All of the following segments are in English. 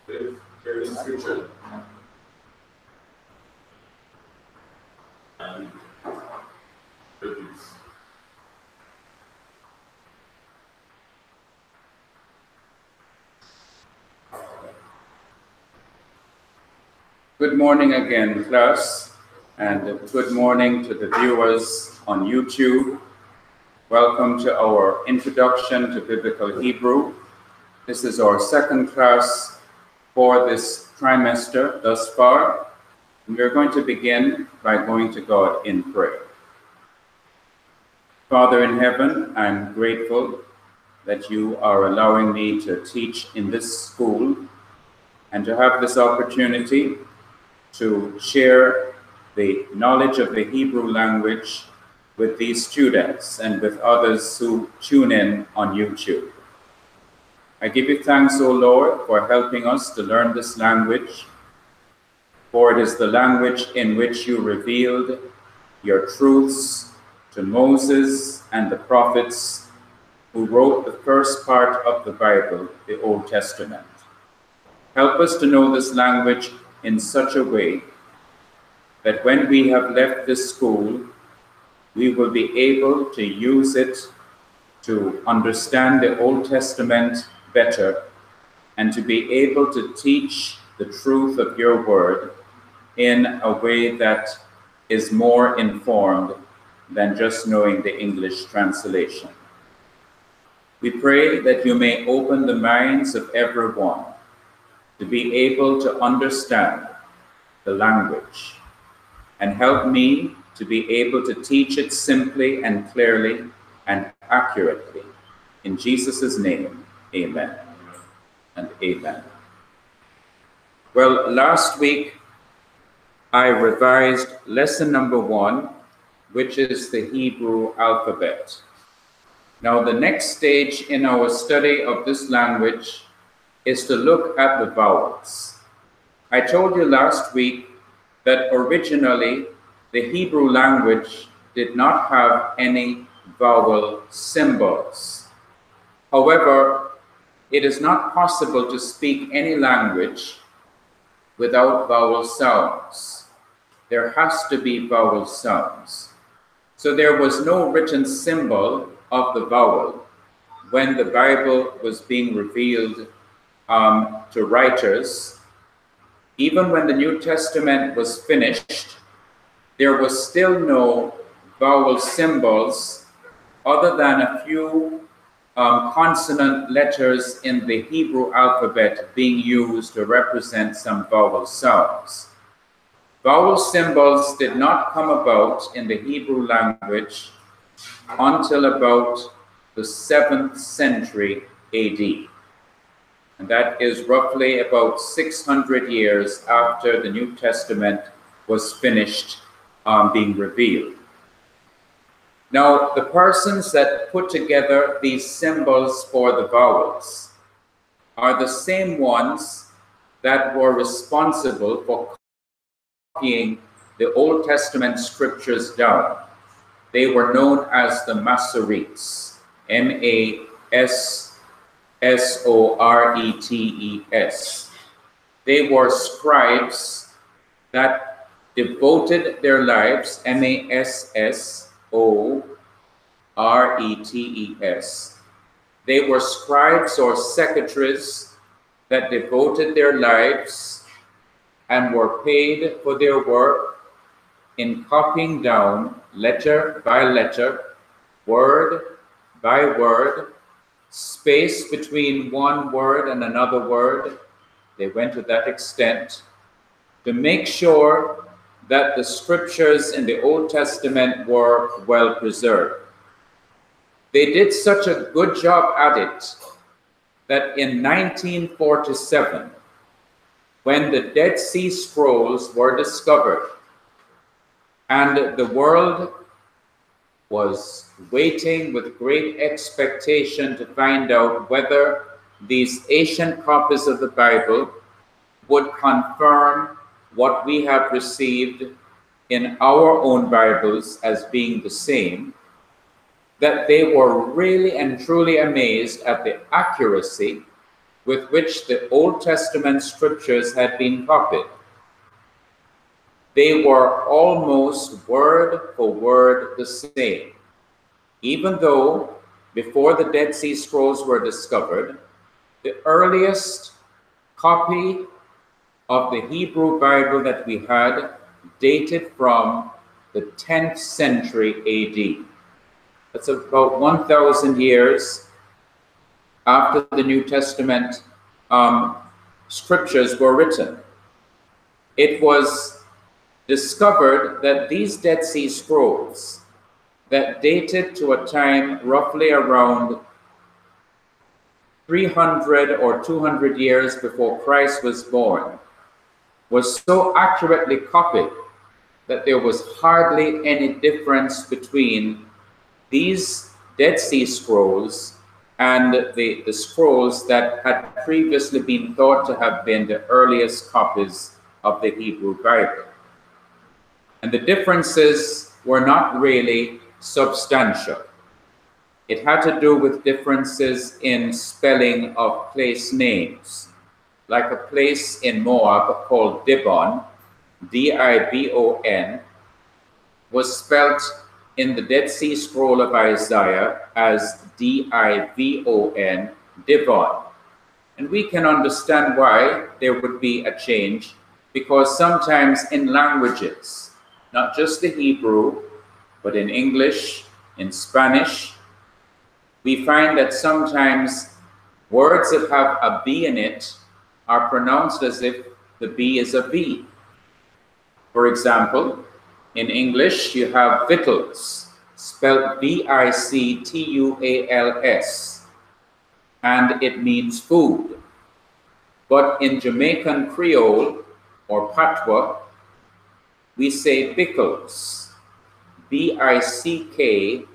There is scripture. And good morning again, class, and good morning to the viewers on YouTube. Welcome to our Introduction to Biblical Hebrew. This is our second class for this trimester thus far, and we're going to begin by going to God in prayer. Father in heaven, I'm grateful that you are allowing me to teach in this school and to have this opportunity to share the knowledge of the Hebrew language with these students and with others who tune in on YouTube. I give you thanks, O Lord, for helping us to learn this language, for it is the language in which you revealed your truths to Moses and the prophets who wrote the first part of the Bible, the Old Testament. Help us to know this language in such a way that when we have left this school, we will be able to use it to understand the Old Testament better and to be able to teach the truth of your word in a way that is more informed than just knowing the English translation. We pray that you may open the minds of everyone to be able to understand the language and help me to be able to teach it simply and clearly and accurately. In Jesus' name, amen and amen. Well, last week I revised lesson number 1, which is the Hebrew alphabet. Now, the next stage in our study of this language is to look at the vowels. I told you last week that originally the Hebrew language did not have any vowel symbols. However, it is not possible to speak any language without vowel sounds. There has to be vowel sounds. So there was no written symbol of the vowel when the Bible was being revealed to writers. Even when the New Testament was finished, there was still no vowel symbols other than a few consonant letters in the Hebrew alphabet being used to represent some vowel sounds. Vowel symbols did not come about in the Hebrew language until about the 7th century AD. And that is roughly about 600 years after the New Testament was finished being revealed. Now, the persons that put together these symbols for the vowels are the same ones that were responsible for copying the Old Testament scriptures down. They were known as the Masoretes, M-A-S-S-O-R-E-T-E-S. They were scribes that devoted their lives, M-A-S-S-O-R-E-T-E-S. They were scribes or secretaries that devoted their lives and were paid for their work in copying down letter by letter, word by word, space between one word and another word. They went to that extent to make sure that the scriptures in the Old Testament were well preserved. They did such a good job at it that in 1947, when the Dead Sea Scrolls were discovered and the world was waiting with great expectation to find out whether these ancient copies of the Bible would confirm what we have received in our own Bibles as being the same, that they were really and truly amazed at the accuracy with which the Old Testament scriptures had been copied. They were almost word for word the same, even though before the Dead Sea Scrolls were discovered, the earliest copy of the Hebrew Bible that we had dated from the 10th century AD. That's about 1,000 years after the New Testament scriptures were written. It was discovered that these Dead Sea Scrolls that dated to a time roughly around 300 or 200 years before Christ was born was so accurately copied that there was hardly any difference between these Dead Sea Scrolls and the scrolls that had previously been thought to have been the earliest copies of the Hebrew Bible. And the differences were not really substantial. It had to do with differences in spelling of place names, like a place in Moab called Dibon, D-I-B-O-N, was spelt in the Dead Sea Scroll of Isaiah as D-I-V-O-N, Divon. And we can understand why there would be a change, because sometimes in languages, not just the Hebrew, but in English, in Spanish, we find that sometimes words that have a B in it are pronounced as if the B is a V. For example, in English, you have victuals, spelled V-I-C-T-U-A-L-S, and it means food. But in Jamaican Creole, or Patois, we say pickles, B-I-C-K-L-E-S.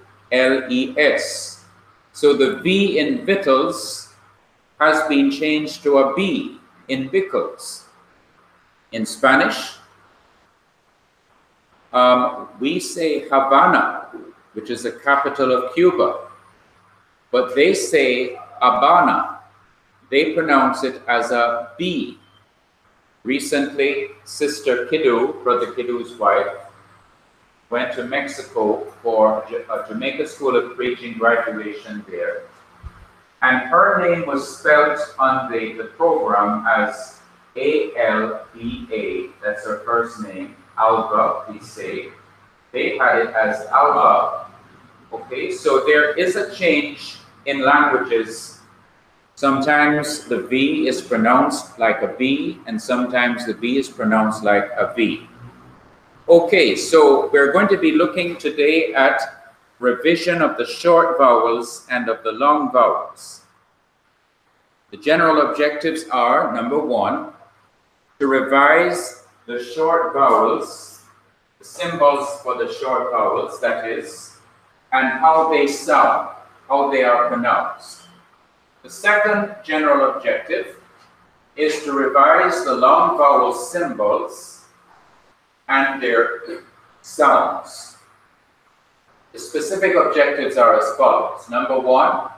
So the V in victuals has been changed to a B in pickles. In Spanish, we say Havana, which is the capital of Cuba, but they say Habana. They pronounce it as a B. Recently, Sister Kiddu, Brother Kiddu's wife, went to Mexico for a Jamaica School of Preaching graduation there. And her name was spelled on the program as A-L-B-A, that's her first name, Alba, we say. They had it as Alba. Okay, so there is a change in languages. Sometimes the V is pronounced like a B, and sometimes the B is pronounced like a V. Okay, so we're going to be looking today at revision of the short vowels and of the long vowels. The general objectives are, number one, to revise the short vowels, the symbols for the short vowels, that is, and how they sound, how they are pronounced. The second general objective is to revise the long vowel symbols and their sounds. The specific objectives are as follows. Number one,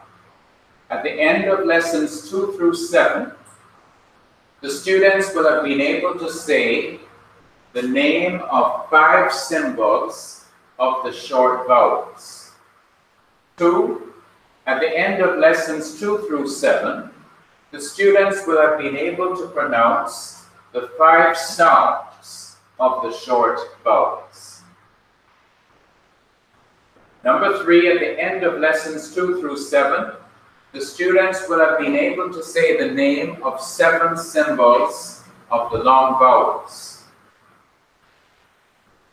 at the end of lessons 2 through 7, the students will have been able to say the name of 5 symbols of the short vowels. 2, at the end of lessons 2 through 7, the students will have been able to pronounce the 5 sounds of the short vowels. Number 3, at the end of lessons 2 through 7, the students will have been able to say the name of 7 symbols of the long vowels.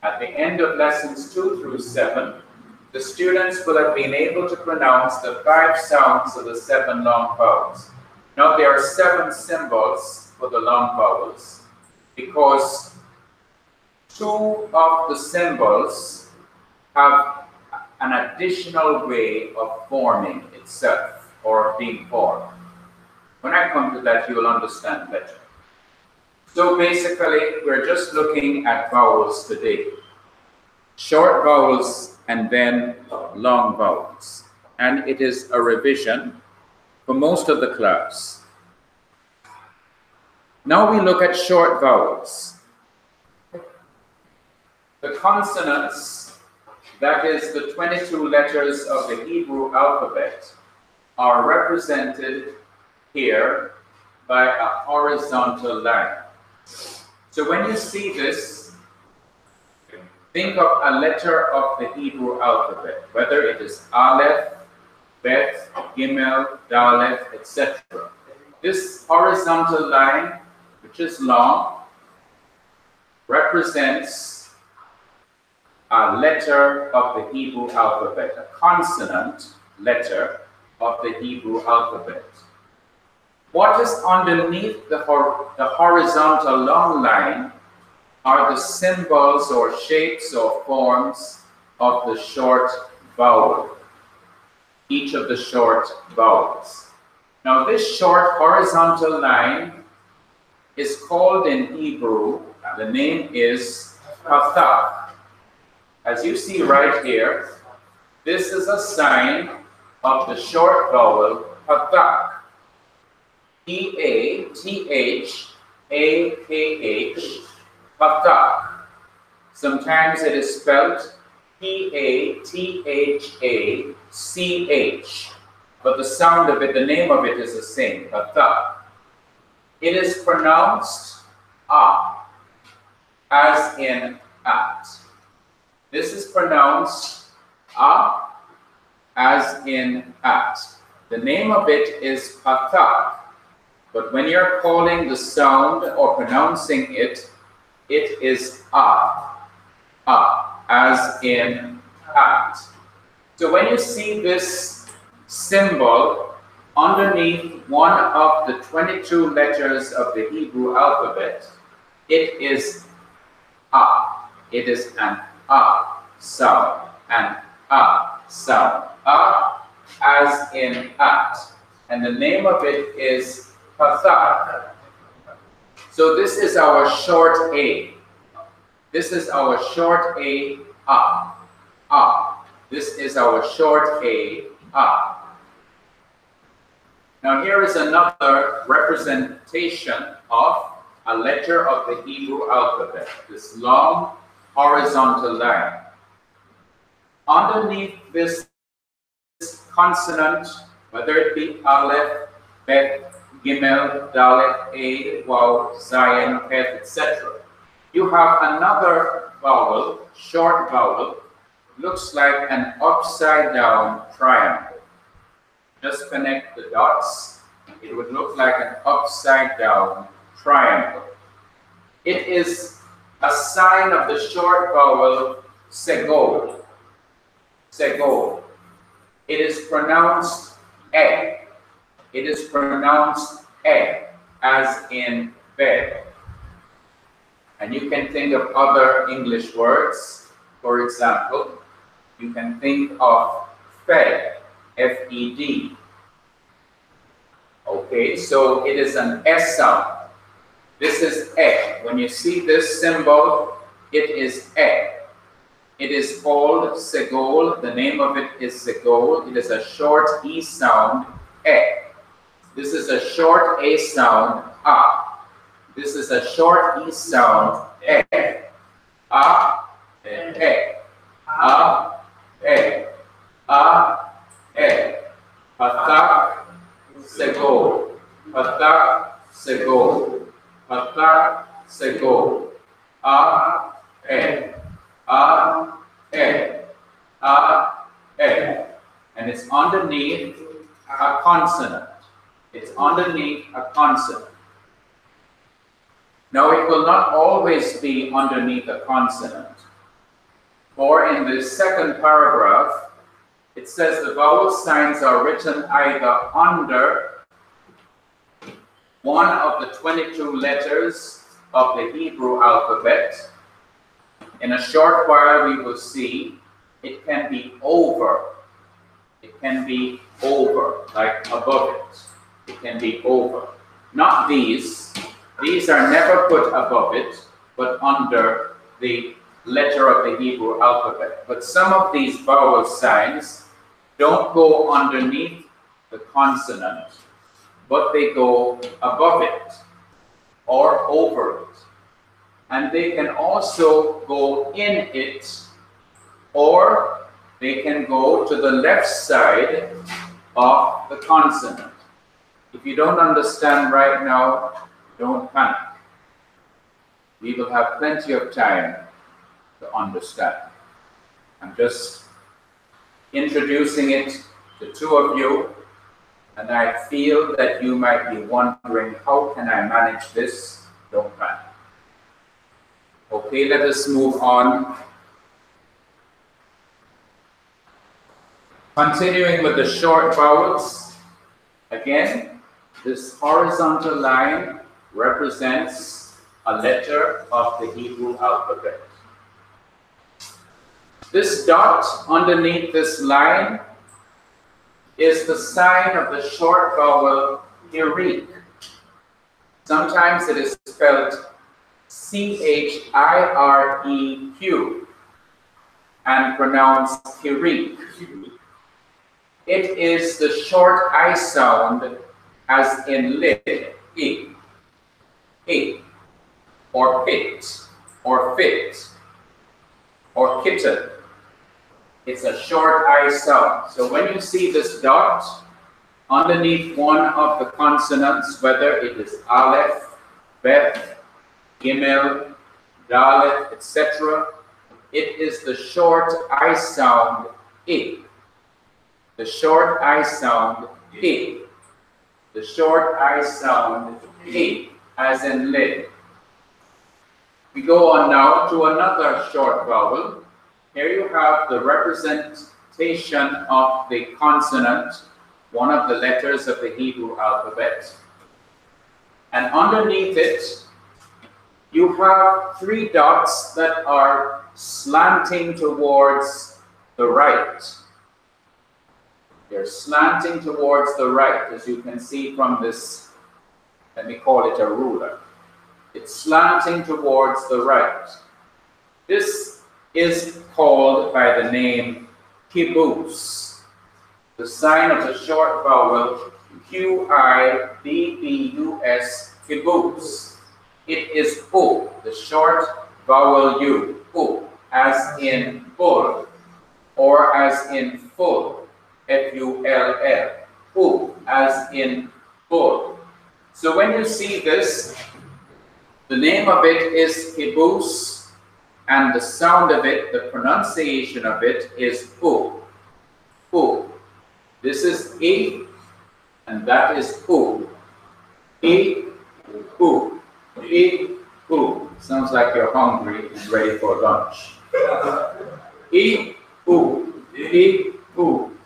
At the end of lessons 2 through 7, the students will have been able to pronounce the 5 sounds of the 7 long vowels. Now there are 7 symbols for the long vowels because 2 of the symbols have an additional way of forming itself or being formed. When I come to that, you will understand better. So basically, we're just looking at vowels today. Short vowels and then long vowels. And it is a revision for most of the class. Now we look at short vowels. The consonants, that is the 22 letters of the Hebrew alphabet, are represented here by a horizontal line. So when you see this, think of a letter of the Hebrew alphabet, whether it is Aleph, Bet, Gimel, Dalet, etc. This horizontal line, which is long, represents a letter of the Hebrew alphabet, a consonant letter of the Hebrew alphabet. What is underneath the horizontal long line are the symbols or shapes or forms of the short vowel, each of the short vowels. Now this short horizontal line is called in Hebrew, the name is Pathak. As you see right here, this is a sign of the short vowel Pathak. P-A-T-H-A-K-H, Pathak. Sometimes it is spelled P-A-T-H-A-C-H, but the sound of it, the name of it is the same, Pathak. It is pronounced as in at. This is pronounced as in at. The name of it is Pathak, but when you're calling the sound or pronouncing it, it is as in at. So when you see this symbol underneath one of the 22 letters of the Hebrew alphabet, it is It is an sound, an sound. As in at. And the name of it is Pathak. So this is our short A. This is our short A, This is our short A, Now here is another representation of a letter of the Hebrew alphabet, this long horizontal line. Underneath this consonant, whether it be Aleph, Bet, Gimel, Dalet, A, Waw, Zayin, Pet, etc., you have another vowel, short vowel, looks like an upside down triangle. Just connect the dots, it would look like an upside down triangle. It is a sign of the short vowel segol. Segol. It is pronounced e. It is pronounced e, as in bed. And you can think of other English words. For example, you can think of fed, F-E-D. Okay, so it is an S sound. This is e. When you see this symbol, it is e. It is called segol. The name of it is segol. It is a short E sound, e. This is a short A sound, a. This is a short E sound, e. E. Pathak, segol. Pathak, segol. Pathak, segol. And it's underneath a consonant. It's underneath a consonant. Now it will not always be underneath a consonant. For in the second paragraph, it says the vowel signs are written either under one of the 22 letters of the Hebrew alphabet. In a short while we will see it can be over. It can be over, like above it. It can be over. Not these. These are never put above it, but under the letter of the Hebrew alphabet. But some of these vowel signs don't go underneath the consonant, but they go above it. or over it. And they can also go in it, or they can go to the left side of the consonant. If you don't understand right now, don't panic. We will have plenty of time to understand. I'm just introducing it to two of you, and I feel that you might be wondering, how can I manage this? Don't panic. Okay, let us move on. Continuing with the short vowels, again, this horizontal line represents a letter of the Hebrew alphabet. This dot underneath this line is the sign of the short vowel Hirik. Sometimes it is spelled C-H-I-R-E-Q and pronounced Hirik. It is the short I sound as in lid, I, or pit, or fit, or kitten. It's a short I sound. So when you see this dot underneath one of the consonants, whether it is Aleph, Bet, Gimel, Dalet, etc., it is the short I sound I. The short I sound I. The short I sound I, as in lid. We go on now to another short vowel. Here you have the representation of the consonant, one of the letters of the Hebrew alphabet. And underneath it, you have three dots that are slanting towards the right. They're slanting towards the right, as you can see from this, let me call it a ruler. It's slanting towards the right. This is called by the name kibbutz. The sign of the short vowel Q-I-B-B-U-S, kibbutz. It is U, the short vowel U, U, as in bull, or as in full, F-U-L-L, U, as in bull. So when you see this, the name of it is kibbutz, and the sound of it, the pronunciation of it is U, U. This is I, and that is U. I, U. I, U. Sounds like you're hungry and ready for lunch. I, U. I, U.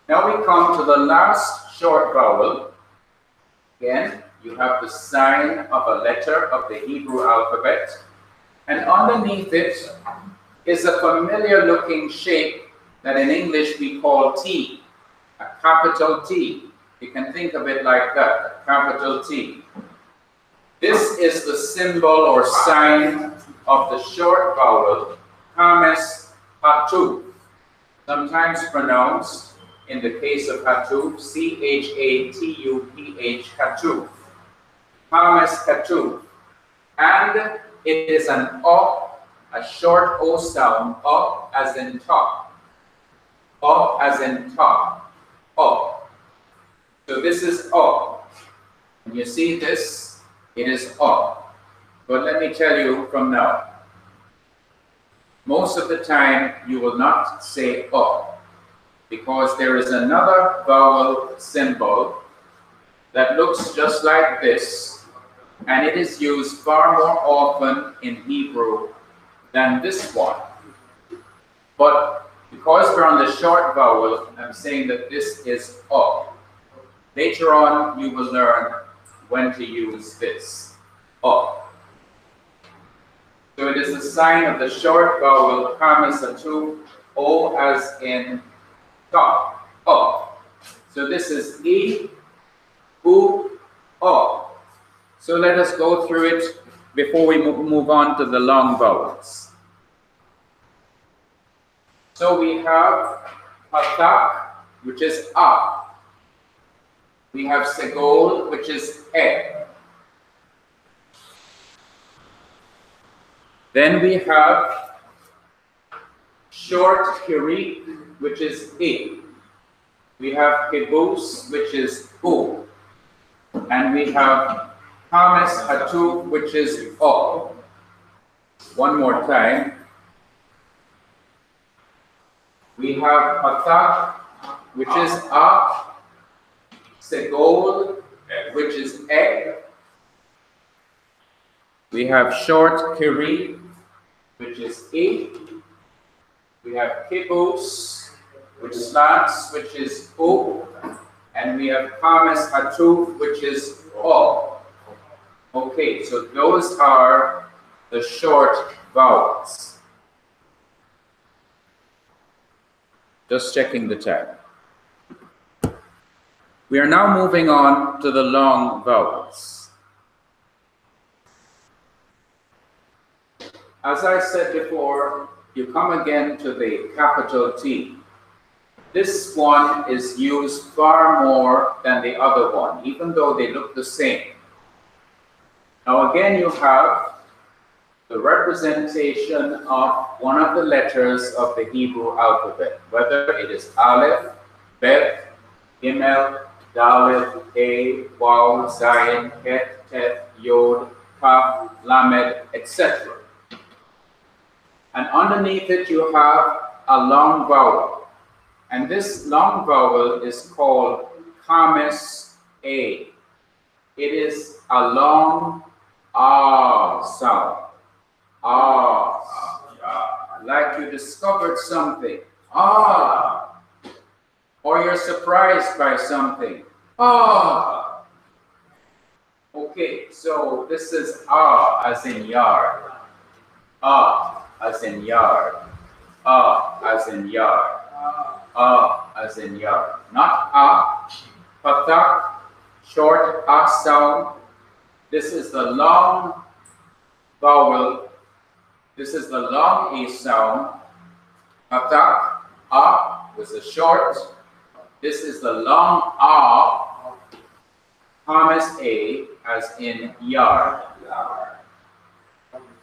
Now we come to the last short vowel. Again, you have the sign of a letter of the Hebrew alphabet, and underneath it is a familiar looking shape that in English we call T, a capital T. You can think of it like that, a capital T. This is the symbol or sign of the short vowel Hames Hatuf, sometimes pronounced, in the case of Hatuf, C-H-A-T-U-P-H, Hatuf. Hames Hatuf. And it is an O, a short O sound, O as in top. O as in top. O. So this is O. When you see this, it is O. But let me tell you from now, most of the time you will not say O, because there is another vowel symbol that looks just like this, and it is used far more often in Hebrew than this one. But because we're on the short vowel, I'm saying that this is O. Later on, you will learn when to use this, O. So it is the sign of the short vowel, Kamisatu, O as in top, O. So this is I, U, O. So let us go through it before we move on to the long vowels. So we have Hatak, which is A. We have Segol, which is E. Then we have short kirik, which is I. We have kibus, which is U. And we have Hamas Hatuf, which is O. One more time. We have Patak, which is A. Segol, which is E. We have short Kiri, which is I. We have Kibus, which slants, which is O. And we have Hamas Hatuf, which is O. Okay, so those are the short vowels. Just checking the tab. We are now moving on to the long vowels. As I said before, you come again to the capital T. This one is used far more than the other one, even though they look the same. Now again, you have the representation of one of the letters of the Hebrew alphabet, whether it is Aleph, Bet, Gimel, Dalet, A, Waw, Zayin, Het, Tet, Yod, Kaf, Lamed, etc. And underneath it you have a long vowel. And this long vowel is called Kames A. It is a long sound. Like you discovered something. Or you're surprised by something. Okay, so this is as in yard. As in yard. As in yard. As in yard. Not patak, short sound. This is the long vowel. This is the long A sound. Patak, was a short. This is the long Hamas A, as in yard.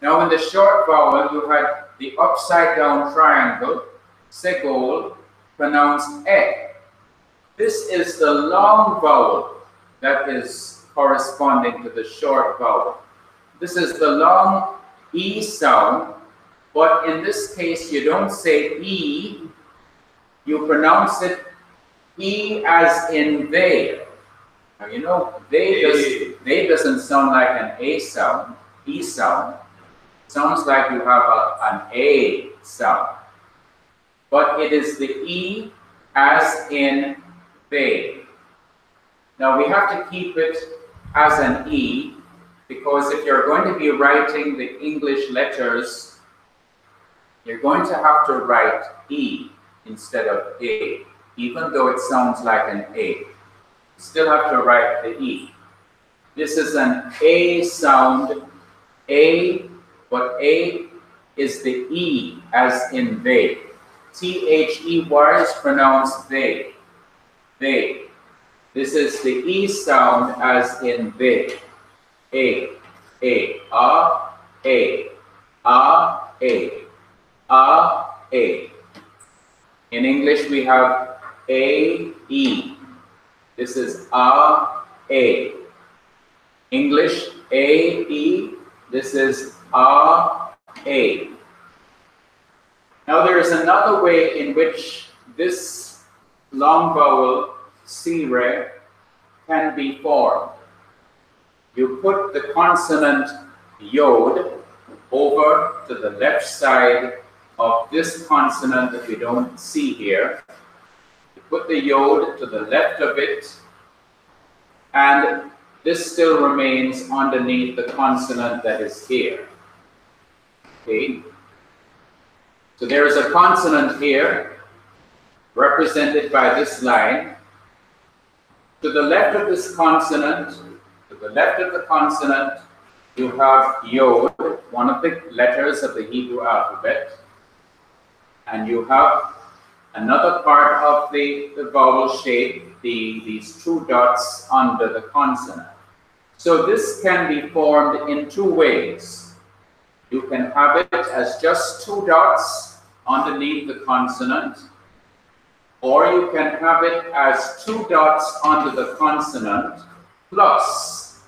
Now in the short vowel, you had the upside down triangle, segol, pronounced E. This is the long vowel that is corresponding to the short vowel. This is the long E sound, but in this case, you don't say E, you pronounce it E as in they. Now you know, they doesn't sound like an A sound, E sound. It sounds like you have an A sound. But it is the E as in they. Now we have to keep it as an E, because if you're going to be writing the English letters, you're going to have to write E instead of A, even though it sounds like an A. You still have to write the E. This is an A sound, A, but A is the E as in they. T-H-E-Y is pronounced they. They. This is the E sound as in they. A, A, A, A, A. In English, we have A, E. This is A. English, A, E. This is A. Now there is another way in which this long vowel, sire, can be formed. You put the consonant yod over to the left side of this consonant that we don't see here. You put the yod to the left of it, and this still remains underneath the consonant that is here. Okay? So there is a consonant here, represented by this line. To the left of this consonant, you have yod, one of the letters of the Hebrew alphabet, and you have another part of the vowel shape, these two dots under the consonant. So this can be formed in two ways. You can have it as just two dots underneath the consonant, or you can have it as two dots under the consonant, plus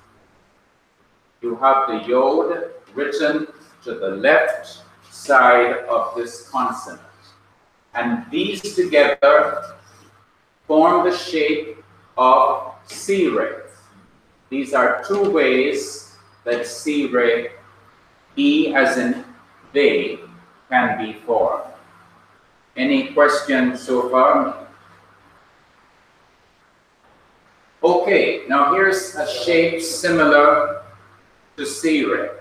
you have the yod written to the left side of this consonant. And these together form the shape of sire. These are two ways that sire, E as in they, can be formed. Any questions so far? Okay, now here's a shape similar to sire.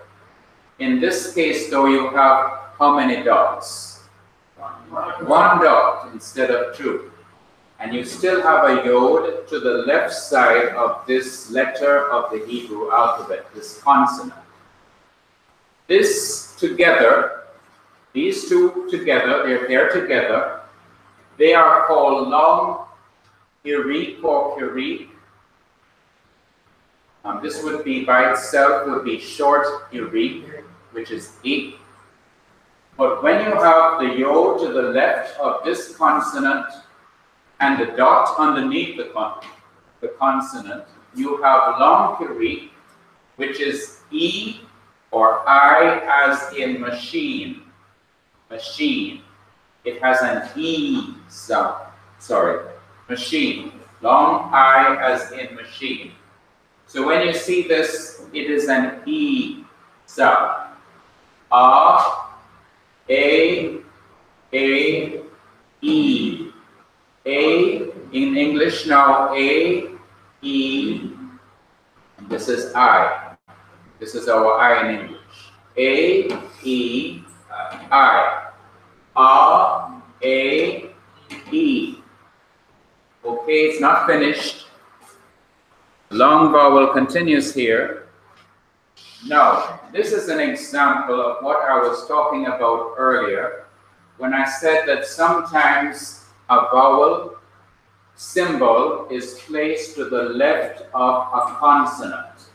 In this case, though, you have how many dots? One dot instead of two. And you still have a yod to the left side of this letter of the Hebrew alphabet, this consonant. This together, these two together, they're together. They are called long hirik or kirik. This would be by itself, would be short hirik, which is ik. But when you have the yod to the left of this consonant and the dot underneath the consonant, you have long hirik, which is E or I as in machine. Machine. It has an E sound. Sorry, machine. Long I as in machine. So when you see this, it is an E sound. A, E. A in English now, A, E, and this is I. This is our I in English. A, E, I. A, E. Okay, it's not finished. The long vowel continues here. Now, this is an example of what I was talking about earlier when I said that sometimes a vowel symbol is placed to the left of a consonant.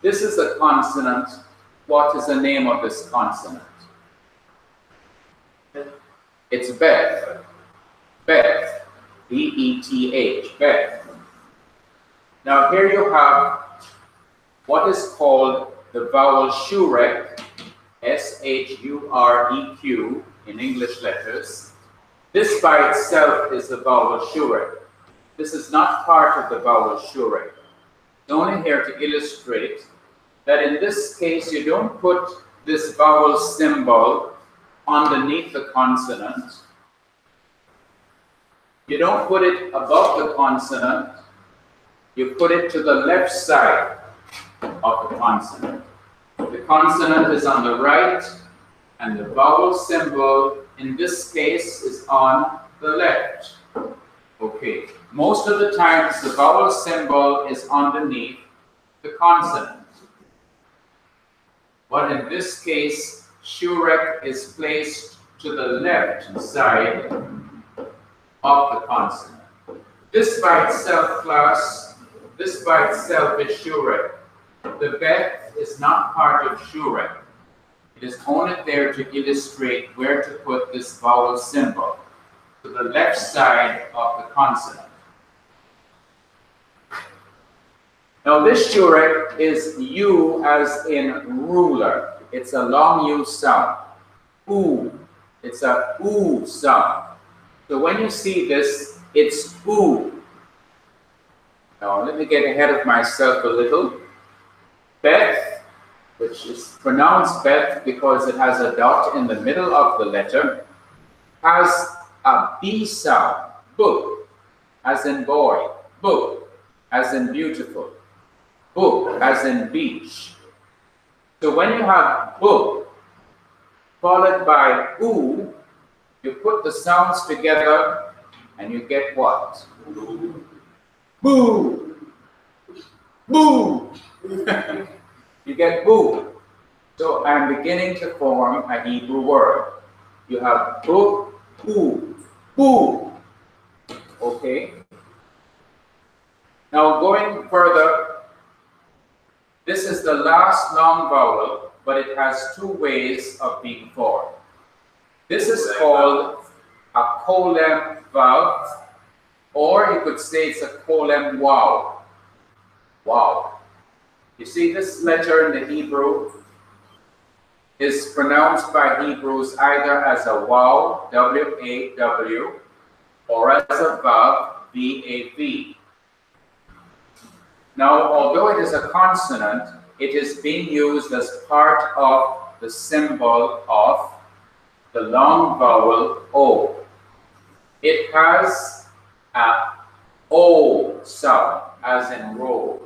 This is a consonant. What is the name of this consonant? It's Beth. Beth. B-E-T-H. Beth. Now here you have what is called the vowel shurek, S-H-U-R-E-Q in English letters. This by itself is the vowel shurek. This is not part of the vowel shurek. It's only here to illustrate that in this case you don't put this vowel symbol underneath the consonant. You don't put it above the consonant. You put it to the left side of the consonant. The consonant is on the right, and the vowel symbol in this case is on the left. Okay. Most of the times the vowel symbol is underneath the consonant. But in this case, shurek is placed to the left side of the consonant. This by itself, class, this by itself is shurek. The beth is not part of shurek. It is only there to illustrate where to put this vowel symbol, to the left side of the consonant. Now this shurek is U as in ruler. It's a long U sound. Oo. It's a oo sound. So when you see this, it's oo. Now let me get ahead of myself a little. Beth, which is pronounced Beth because it has a dot in the middle of the letter, has a B sound. Book, as in boy. Book, as in beautiful. Book, as in beach. So when you have book followed by oo, you put the sounds together and you get what? Boo! Boo! You get boo. So I'm beginning to form a Hebrew word. You have book, boo, boo. Okay? Now going further, this is the last long vowel, but it has two ways of being formed. This is called a colem vowel, or you could say it's a colem wow. Wow. You see, this letter in the Hebrew is pronounced by Hebrews either as a waw, W-A-W, or as a vav, V-A-V. Now, although it is a consonant, it is being used as part of the symbol of the long vowel O. It has a O sound, as in roll.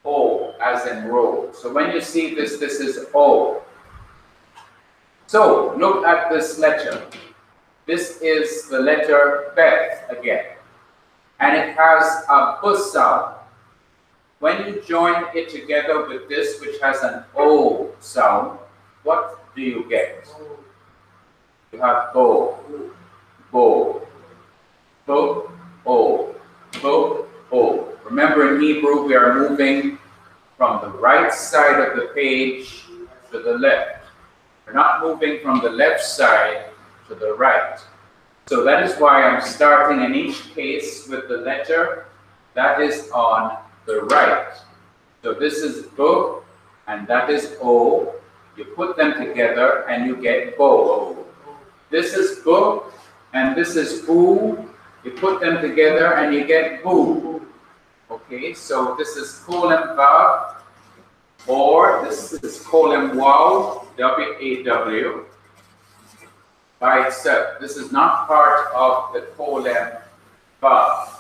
O, as in roll. So when you see this, this is O. So look at this letter. This is the letter Bet again. And it has a B sound. When you join it together with this, which has an O sound, what do you get? You have bo, bo, bo, o, bo, o. Remember, in Hebrew, we are moving from the right side of the page to the left. We're not moving from the left side to the right. So that is why I'm starting in each case with the letter that is on the right. So this is B and that is O. You put them together and you get bo. This is B and this is oo. You put them together and you get boo. Okay, so this is colem vav, or this is colem wow, W-A-W, by itself. This is not part of the colem vav.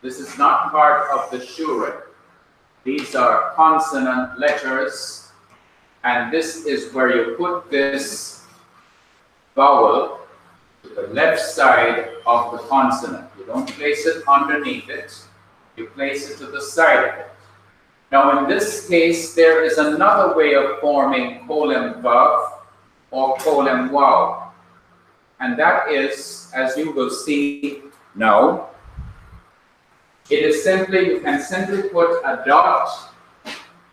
This is not part of the shure. These are consonant letters, and this is where you put this vowel to the left side of the consonant. You don't place it underneath it. You place it to the side of it. Now in this case, there is another way of forming colem vav or colem wow. And that is, as you will see now, it is simply, you can simply put a dot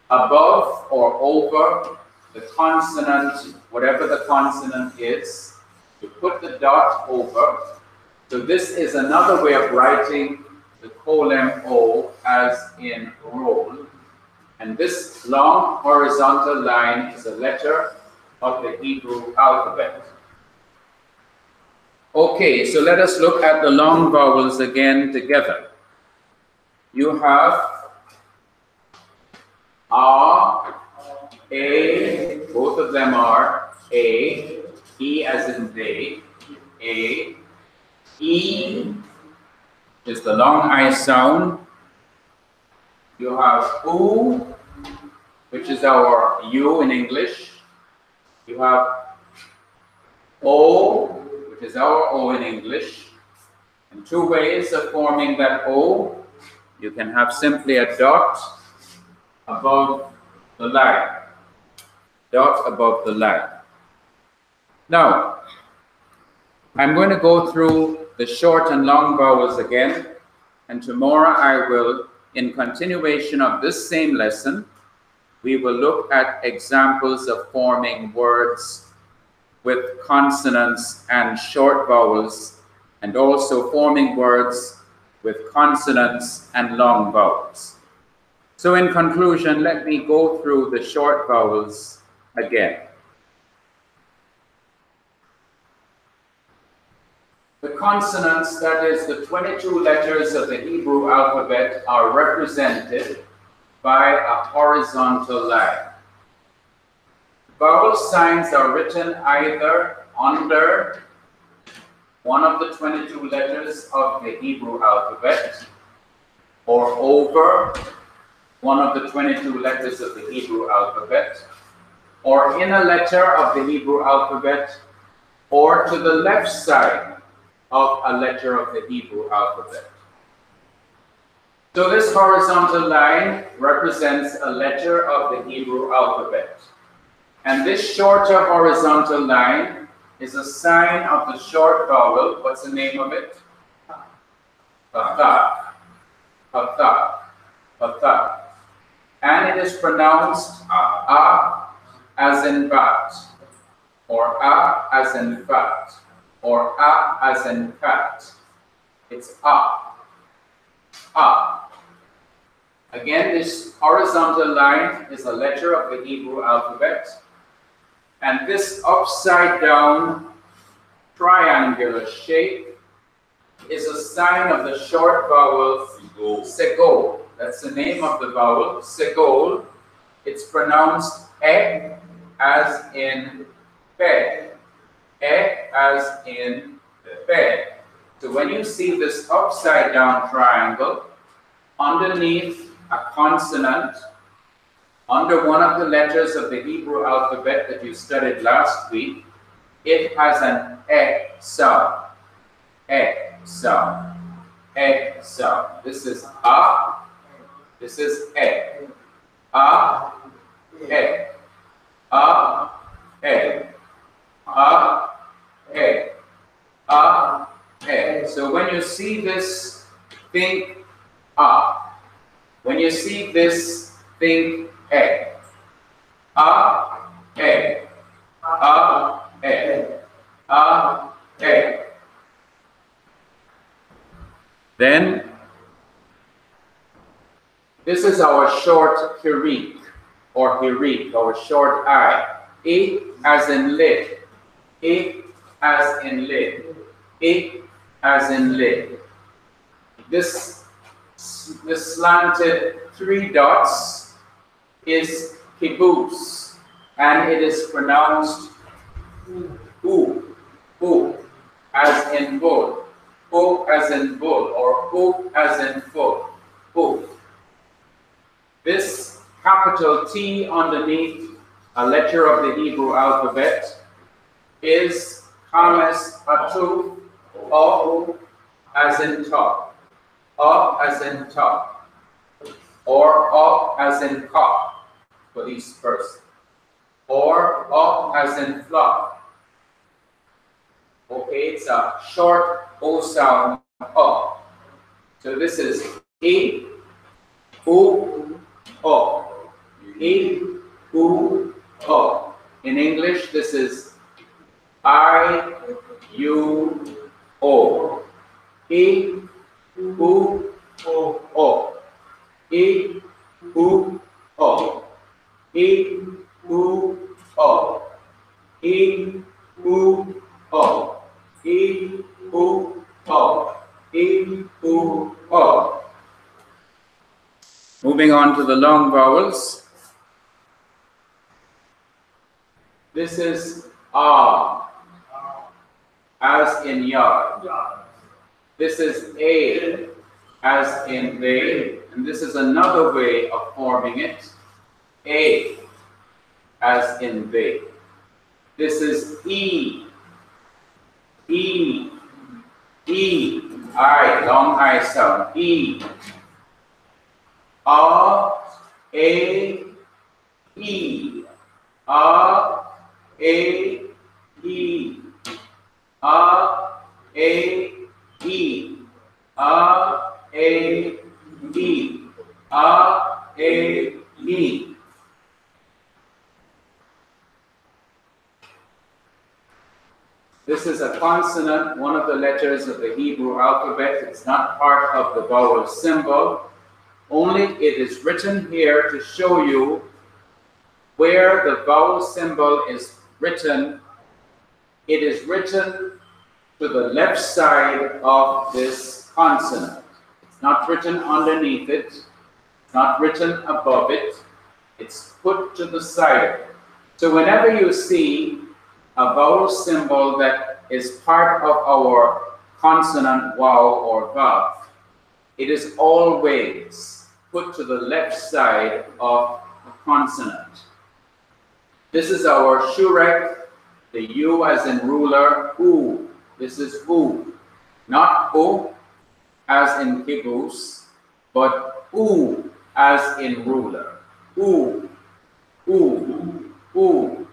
above or over the consonant, whatever the consonant is. You put the dot over. So this is another way of writing the colem O as in roll. And this long horizontal line is a letter of the Hebrew alphabet. Okay, so let us look at the long vowels again together. You have A, A, both of them are A, E as in they, A, E is the long I sound. You have oo, which is our U in English. You have O, which is our O in English. And two ways of forming that O. You can have simply a dot above the line. Dot above the line. Now, I'm going to go through the short and long vowels again, and tomorrow I will, in continuation of this same lesson, we will look at examples of forming words with consonants and short vowels, and also forming words with consonants and long vowels. So in conclusion, let me go through the short vowels again. The consonants, that is the 22 letters of the Hebrew alphabet, are represented by a horizontal line. Vowel signs are written either under one of the 22 letters of the Hebrew alphabet or over one of the 22 letters of the Hebrew alphabet, or in a letter of the Hebrew alphabet, or to the left side of a letter of the Hebrew alphabet. So this horizontal line represents a letter of the Hebrew alphabet. And this shorter horizontal line is a sign of the short vowel. What's the name of it? Patha. Patha. Patha. And it is pronounced a, as in bat, or a as in fat, or a as in cat. It's a. Again, this horizontal line is a letter of the Hebrew alphabet, and this upside down triangular shape is a sign of the short vowel segol. That's the name of the vowel, segol. It's pronounced e as in bed, e as in bed. So when you see this upside down triangle, underneath a consonant, under one of the letters of the Hebrew alphabet that you studied last week, it has an e sound. E sound. E sound. This is a. This is e. A. E. A. E. A. E. A. E. So when you see this, think a. When you see this, think e. A. E. A. E. A. E. Then, this is our short hirik, or hirik, our short I. I as in lid. I as in lid. I as in lid. This slanted 3 dots is kibbutz, and it is pronounced u, as in bull. O as in bull, or O as in full. O. This capital T underneath a letter of the Hebrew alphabet is kames atu, O as in top. O as in top. Or O as in cock for each person. Or O as in flock. Okay, it's a short O sound, O. So this is E, U, O. E, U, O. In English, this is I, U, O. E, U, O. E, U, O. E, U, O. E, U, O. E, U, O. E, U, O. Moving on to the long vowels. This is A, as in yard. This is A, as in they, and this is another way of forming it. A, as in they. This is E, E, E, I, long I sound, E. A, E, E. A, E, E. A, E, E. A, E, E. A, E, E. This is a consonant, one of the letters of the Hebrew alphabet. It's not part of the vowel symbol. Only it is written here to show you where the vowel symbol is written. It is written to the left side of this consonant. It's not written underneath it. It's not written above it. It's put to the side of it. So whenever you see a vowel symbol that is part of our consonant wow or vav, it is always put to the left side of the consonant. This is our shurek, the U as in ruler, U. This is U. Not U as in kibbutz, but U as in ruler. U, U, U.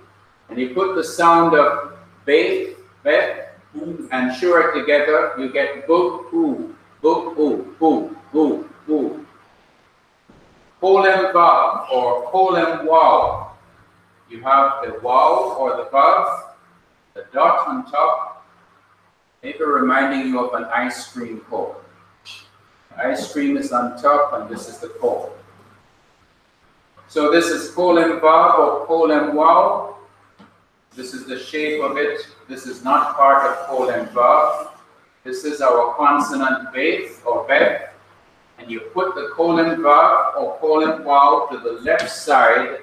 And you put the sound of beth, beth, and shurek together, you get book, U, book, U, U, U, U. Kolem vav or kolem wow. you have the wow or the vav, the dot on top, maybe reminding you of an ice cream cone. Ice cream is on top and this is the cone. So this is colon vav or colon wow. This is the shape of it. This is not part of colon vav. This is our consonant base or beth. And you put the colon vav or colon wow to the left side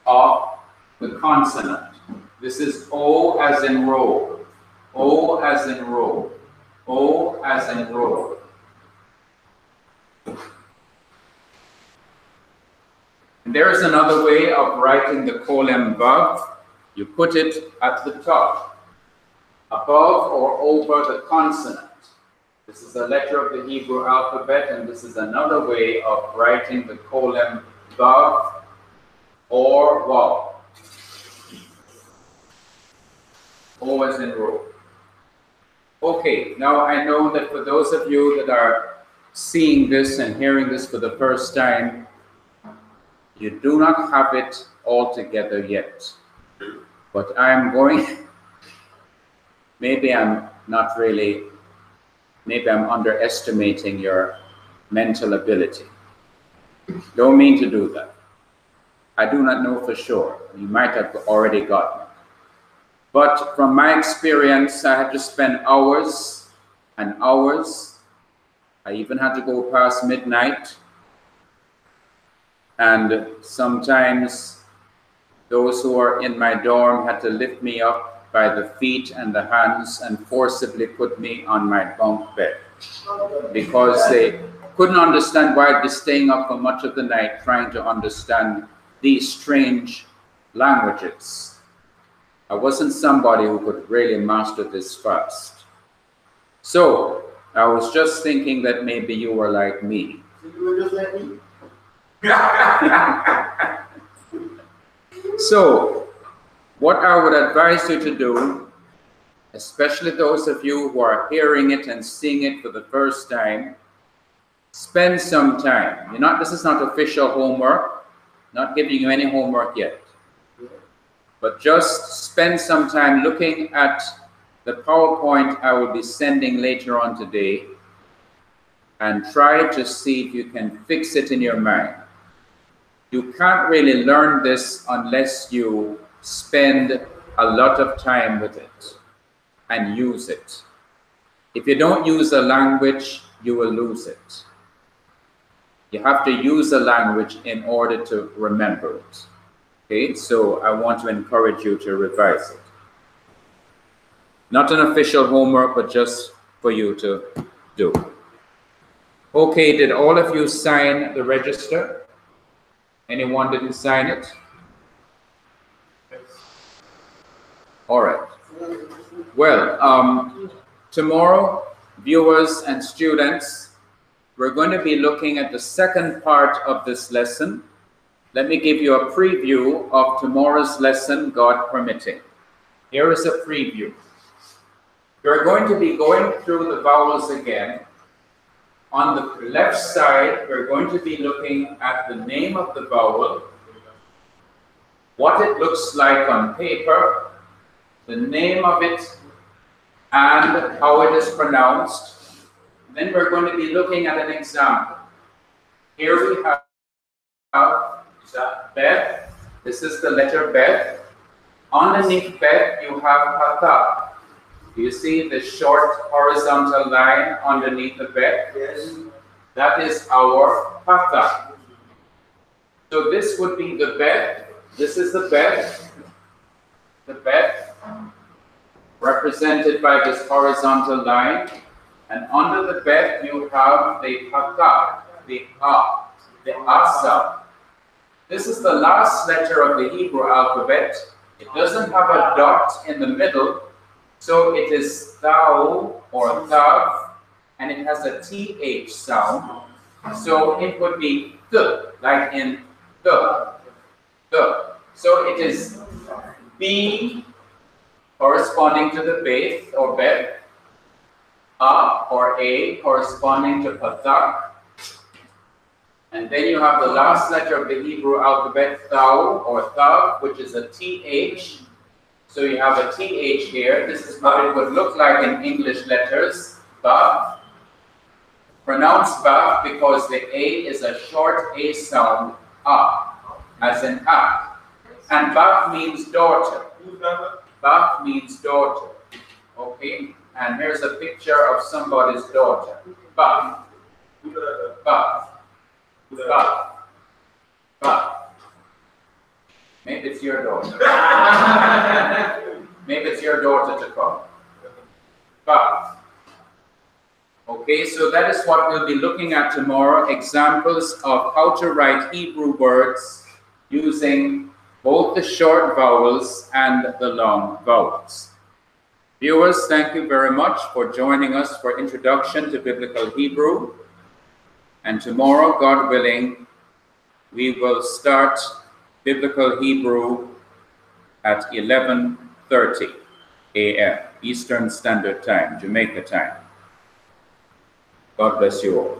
of the consonant. This is O as in roll. O as in roll. O as in roll. And there is another way of writing the colon vav. You put it at the top, above or over the consonant. This is a letter of the Hebrew alphabet, and this is another way of writing the colon vav or waw. O as in row. Okay, now I know that for those of you that are seeing this and hearing this for the first time, you do not have it all together yet. But I'm going, maybe I'm not really, maybe I'm underestimating your mental ability. Don't mean to do that. I do not know for sure. You might have already gotten it. But from my experience, I had to spend hours and hours. I even had to go past midnight. And sometimes those who are in my dorm had to lift me up by the feet and the hands and forcibly put me on my bunk bed because they couldn't understand why I'd be staying up for much of the night trying to understand these strange languages. I wasn't somebody who could really master this fast. So I was just thinking that maybe you were like me. So you were just like me? So, what I would advise you to do, especially those of you who are hearing it and seeing it for the first time, spend some time. This is not official homework, not giving you any homework yet. But just spend some time looking at the PowerPoint I will be sending later on today and try to see if you can fix it in your mind. You can't really learn this unless you spend a lot of time with it and use it. If you don't use a language, you will lose it. You have to use a language in order to remember it. Okay, so I want to encourage you to revise it. Not an official homework, but just for you to do. Okay, did all of you sign the register? Anyone didn't sign it? All right. Well, tomorrow, viewers and students, we're going to be looking at the second part of this lesson. Let me give you a preview of tomorrow's lesson, God permitting. Here is a preview. We're going to be going through the vowels again. On the left side, we're going to be looking at the name of the vowel, what it looks like on paper, the name of it, and how it is pronounced. Then we're going to be looking at an example. Here we have Beth. This is the letter Beth. Underneath Beth, you have Hata. Do you see the short horizontal line underneath the Beth? Yes. That is our Hata. So this would be the Beth. This is the Beth. The Beth, represented by this horizontal line. And under the Beth, you have the Hata, the A, the Asa. This is the last letter of the Hebrew alphabet. It doesn't have a dot in the middle, so it is thou or thav, and it has a th sound. So it would be th, like in the. So it is B corresponding to the beth or beth, A or A corresponding to patak, And then you have the last letter of the Hebrew alphabet, thou or thav, which is a TH. So you have a TH here. This is what it would look like in English letters, Vav. Pronounced Vav because the A is a short A sound, as in ah. And Vav means daughter. Vav means daughter. Okay? And here's a picture of somebody's daughter. Vav. Vav. Vav. Vav. Maybe it's your daughter. Maybe it's your daughter to come. Vav. Okay, so that is what we'll be looking at tomorrow. Examples of how to write Hebrew words using both the short vowels and the long vowels. Viewers, thank you very much for joining us for Introduction to Biblical Hebrew. And tomorrow, God willing, we will start Biblical Hebrew at 11:30 a.m. Eastern Standard Time, Jamaica time. God bless you all.